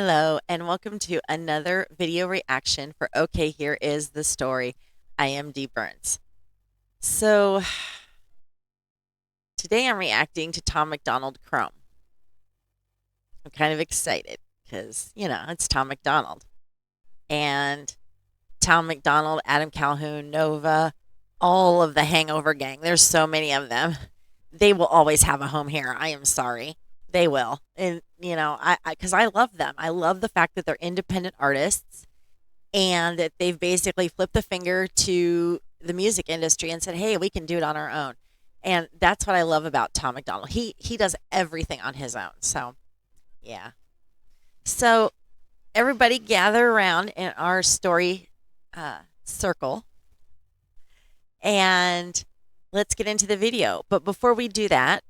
Hello, and welcome to another video reaction for Okay, Here Is the Story. I am Dee Burns. So, today I'm reacting to Tom MacDonald Chrome. I'm kind of excited because, it's Tom MacDonald. And Tom MacDonald, Adam Calhoun, Nova, all of the Hangover gang. There's so many of them. They will always have a home here. I am sorry. They will. And, because I love them. I love the fact that they're independent artists and that they've basically flipped the finger to the music industry and said, hey, we can do it on our own. And that's what I love about Tom MacDonald. He does everything on his own. So, yeah. So, everybody gather around in our story circle and let's get into the video. But before we do that,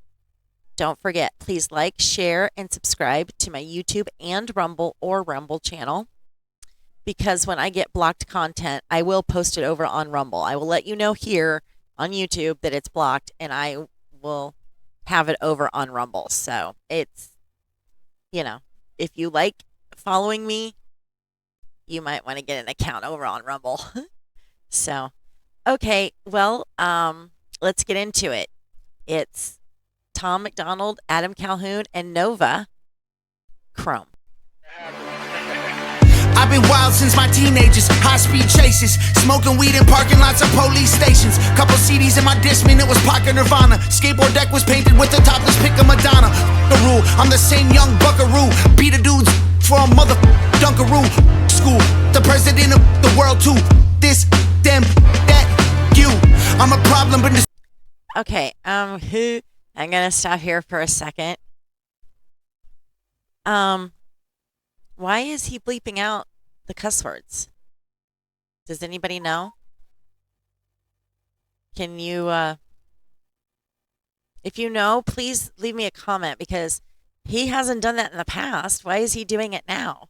don't forget, please like, share, and subscribe to my YouTube and Rumble channel, because when I get blocked content, I will post it over on Rumble. I will let you know here on YouTube that it's blocked, and I will have it over on Rumble. So it's, if you like following me, you might want to get an account over on Rumble. So, okay, well, let's get into it. It's Tom MacDonald, Adam Calhoun, and Nova Chrome. I've been wild since my teenagers, high-speed chases, smoking weed in parking lots of police stations. Couple CDs in my Discman, it was Pocket Nirvana. Skateboard deck was painted with the topless pick of Madonna. The rule, I'm the same young buckaroo. Beat a dude's for a mother dunkaroo. School, the president of the world too. This, them, that, you. I'm a problem, but okay, I'm gonna stop here for a second. Why is he bleeping out the cuss words? Does anybody know? Can you, if you know, please leave me a comment, because he hasn't done that in the past. Why is he doing it now?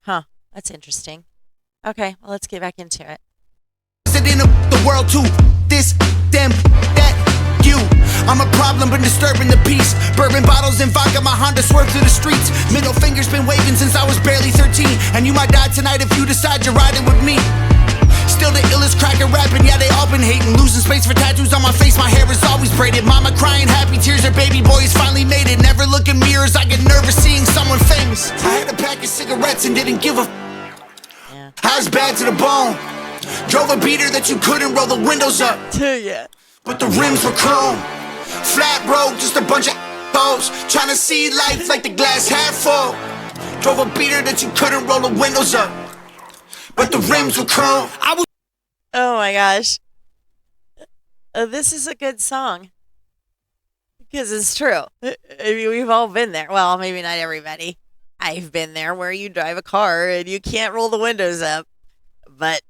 Huh, that's interesting. Okay, well, let's get back into it. President of the world too. This, them, that, you. I'm a problem, but disturbing the peace. Bourbon bottles and vodka, my Honda swerved through the streets. Middle finger's been waving since I was barely 13. And you might die tonight if you decide you're riding with me. Still the illest cracker rapping, yeah, they all been hating. Losing space for tattoos on my face, my hair is always braided. Mama crying, happy tears, her baby boy has finally made it. Never look in mirrors, I get nervous seeing someone famous. I had a pack of cigarettes and didn't give a I was bad to the bone. Drove a beater that you couldn't roll the windows up. Yeah. But the rims were chrome. Flat road, just a bunch of hoes trying to see life like the glass half full. Drove a beater that you couldn't roll the windows up. But the rims were chrome. Oh my gosh. This is a good song. Because it's true. I mean, we've all been there. Well, maybe not everybody. I've been there where you drive a car and you can't roll the windows up. But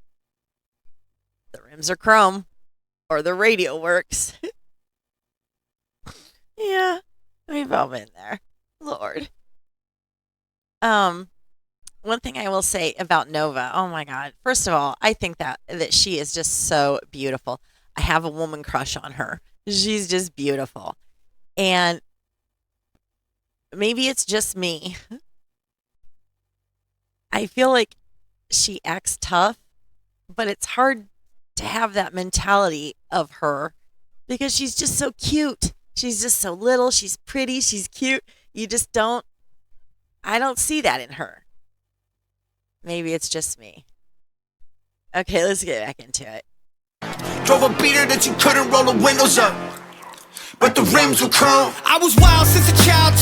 the rims are chrome, or the radio works. Yeah, we've all been there. Lord. One thing I will say about Nova, oh my God. First of all, I think that she is just so beautiful. I have a woman crush on her. She's just beautiful. And maybe it's just me. I feel like she acts tough, but it's hard to have that mentality of her because she's just so cute. She's just so little. She's pretty. She's cute. I don't see that in her. Maybe it's just me. Okay, let's get back into it. Drove a beater that you couldn't roll the windows up. But the rims were chrome. I was wild since a child,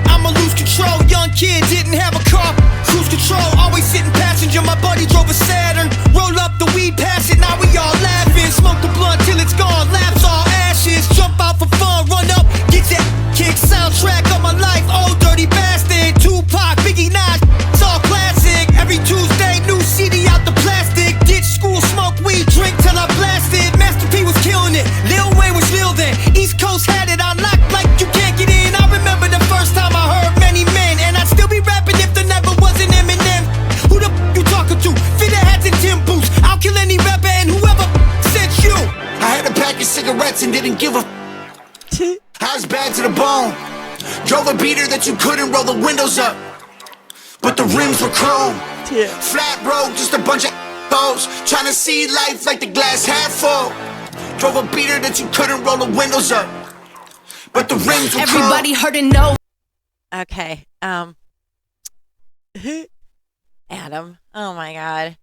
I'ma lose control. Young kid, didn't have a car. Cruise control, always sitting passenger. My buddy drove a Saturn. Roll up the weed, pass it, now we all laughing. Smoke the blunt till it's gone, laps all ashes. Jump out for fun, run up, get that kick. Soundtrack of my life, old dirty bastard. Tupac, Biggie, Nas, it's all classic. Every Tuesday, new CD out the plastic. Ditch school, smoke weed, drink till I blasted. Master P was killing it, Lil Wayne was real then. East Coast had it on lock like you can't get in. I remember the first time I heard Many Men, and I'd still be rapping if there never was an Eminem. Who the you talking to? Fitter hats and Tim boots. I'll kill any rapper and whoever sent you. I had a pack of cigarettes and didn't give a I was bad to the bone. Drove a beater that you couldn't roll the windows up, but the rims were chrome. Yeah. Flat road, just a bunch of hoes trying to see life like the glass half full. Drove a beater that you couldn't roll the windows up, but the rims were chrome. Everybody heard it, no. Okay. Adam. Oh my God.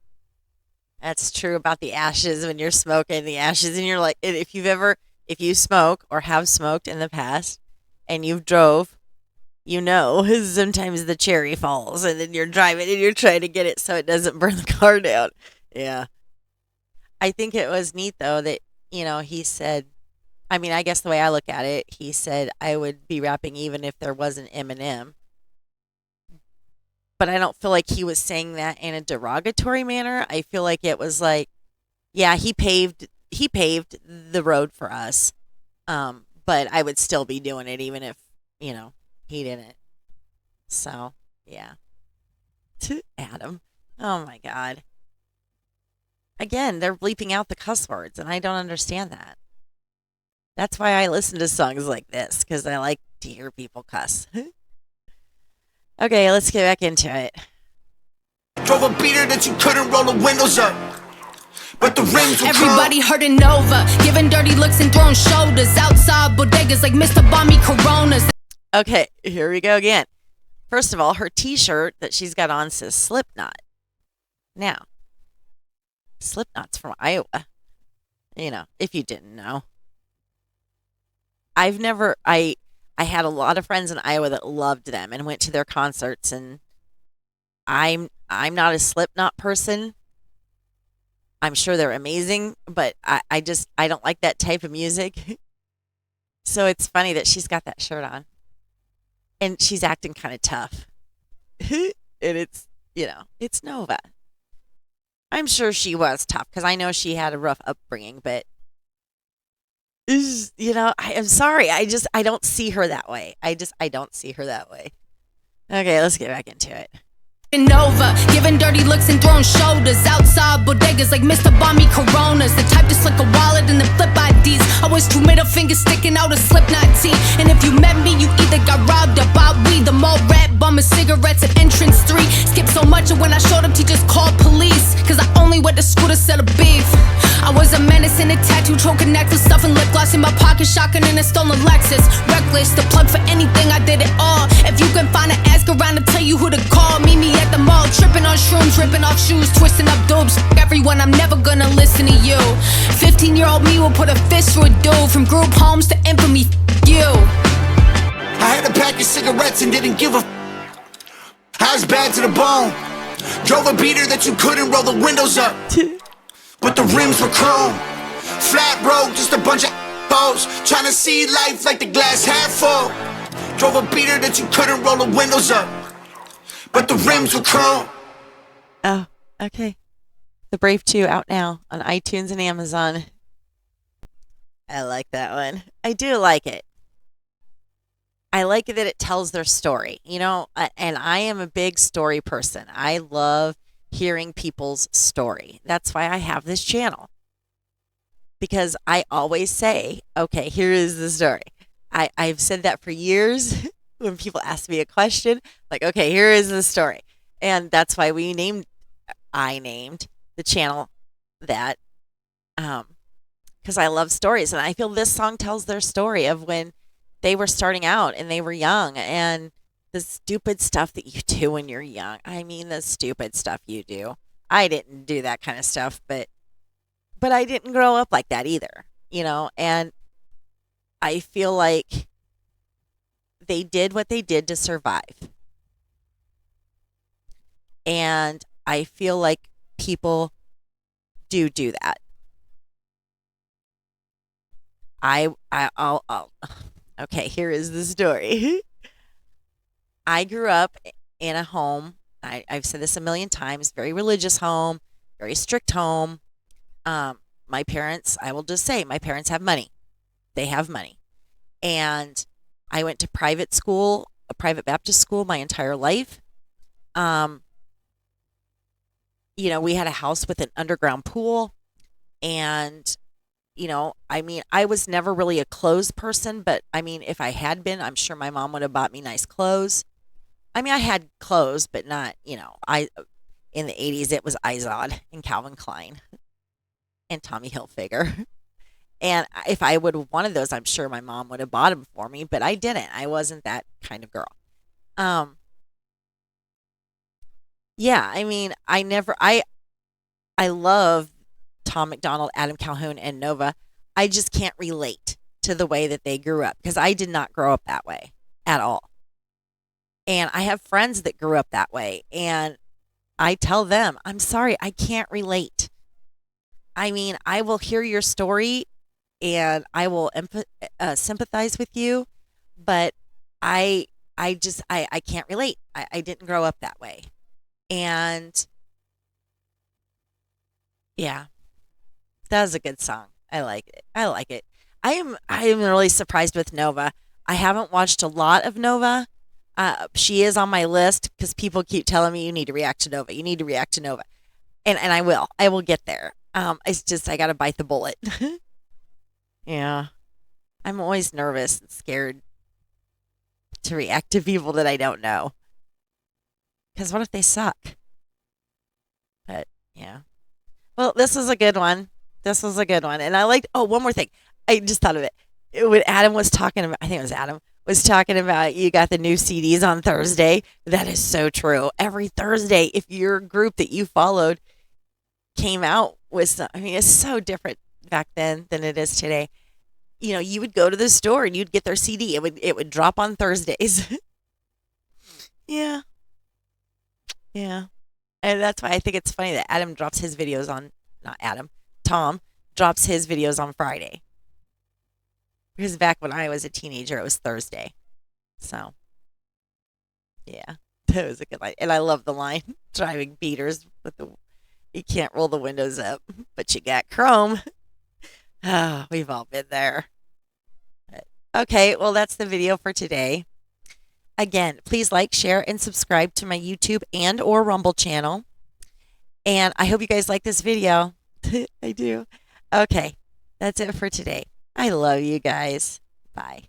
That's true about the ashes when you're smoking the ashes, and you're like, if you smoke or have smoked in the past, and you've drove, sometimes the cherry falls, and then you're driving and you're trying to get it so it doesn't burn the car down. Yeah. I think it was neat though that he said. I mean, I guess the way I look at it, he said I would be rapping even if there wasn't Eminem. But I don't feel like he was saying that in a derogatory manner. I feel like it was like, yeah, he paved the road for us. But I would still be doing it even if, he didn't. So, yeah. Adam. Oh my God. Again, they're bleeping out the cuss words, and I don't understand that. That's why I listen to songs like this, because I like to hear people cuss. Okay, let's get back into it. Drove a beater that you couldn't roll the windows up, but the rims were Everybody heard it, Nova, giving dirty looks and throwing shoulders outside bodegas like Mr. Bommy Coronas. Okay, here we go again. First of all, her t-shirt that she's got on says Slipknot. Now, Slipknot's from Iowa. If you didn't know. I had a lot of friends in Iowa that loved them and went to their concerts, and I'm not a Slipknot person. I'm sure they're amazing, but I don't like that type of music. So it's funny that she's got that shirt on. And she's acting kind of tough. And it's Nova. I'm sure she was tough because I know she had a rough upbringing, but I'm sorry. I don't see her that way. I don't see her that way. Okay, let's get back into it. Nova, giving dirty looks and throwing shoulders outside bodegas like Mr. Bommy Coronas. The type to slick a wallet and then flip IDs. Always two middle fingers sticking out a Slipknot tee. And if you met me, you either got robbed or bought weed. The mall rat bumming cigarettes at entrance 3. Skipped so much and when I showed up, he just called police. Cause I only went to school to sell a beef. I was a menace in a tattoo, choking necklace, stuffing lip gloss in my pocket, shotgun in a stolen Lexus. Reckless, the plug for anything, I did it all. If you can find an ask around to tell you who to call, meet me at the mall, tripping on shrooms, ripping off shoes, twisting up dopes. Everyone, I'm never gonna listen to you. 15-year-old me will put a fist through a dude. From group homes to infamy, you. I had a pack of cigarettes and didn't give a I was bad to the bone. Drove a beater that you couldn't roll the windows up, but the rims were chrome. Flat road, just a bunch of hoes trying to see life like the glass half full. Drove a beater that you couldn't roll the windows up, but the rims were chrome. Oh, okay. The Brave 2 out now on iTunes and Amazon. I like that one. I do like it. I like that it tells their story, and I am a big story person. I love hearing people's story. That's why I have this channel. Because I always say, okay, here is the story. I've said that for years when people ask me a question, like, okay, here is the story. And that's why I named the channel that, because I love stories. And I feel this song tells their story of when they were starting out and they were young, and the stupid stuff that you do when you're young. I mean, the stupid stuff you do. I didn't do that kind of stuff, but I didn't grow up like that either, and I feel like they did what they did to survive. And I feel like people do that. I'll okay, here is the story. I grew up in a home, I've said this a million times, very religious home, very strict home. My parents, I will just say, my parents have money. They have money. And I went to private school, a private Baptist school my entire life. We had a house with an underground pool, and I mean, I was never really a clothes person, but I mean, if I had been, I'm sure my mom would have bought me nice clothes. I mean, I had clothes, but not, I in the 80s it was Izod and Calvin Klein and Tommy Hilfiger. And if I would have wanted those, I'm sure my mom would have bought them for me, but I didn't. I wasn't that kind of girl. Um, yeah, I mean, I love Tom McDonald, Adam Calhoun, and Nova. I just can't relate to the way that they grew up because I did not grow up that way at all. And I have friends that grew up that way, and I tell them, I'm sorry, I can't relate. I mean, I will hear your story and I will sympathize with you, but I, I can't relate. I didn't grow up that way. And yeah, that was a good song. I like it. I like it. I am really surprised with Nova. I haven't watched a lot of Nova. She is on my list because people keep telling me you need to react to Nova. You need to react to Nova, and I will. I will get there. It's just I got to bite the bullet. Yeah, I'm always nervous and scared to react to people that I don't know. Because what if they suck? But yeah. Well, this was a good one. This was a good one. And I liked, oh, one more thing. I just thought of it. When Adam was talking about, I think it was Adam, was talking about you got the new CDs on Thursday. That is so true. Every Thursday, if your group that you followed came out with some, I mean, it's so different back then than it is today. You would go to the store and you'd get their CD. It would drop on Thursdays. Yeah. Yeah. And that's why I think it's funny that Adam drops his videos on, not Adam, Tom drops his videos on Friday. Because back when I was a teenager, it was Thursday. So, yeah, that was a good line. And I love the line driving beaters with you can't roll the windows up, but you got chrome. Ah, we've all been there. But, okay, well, that's the video for today. Again, please like, share, and subscribe to my YouTube and or Rumble channel. And I hope you guys like this video. I do. Okay, that's it for today. I love you guys. Bye.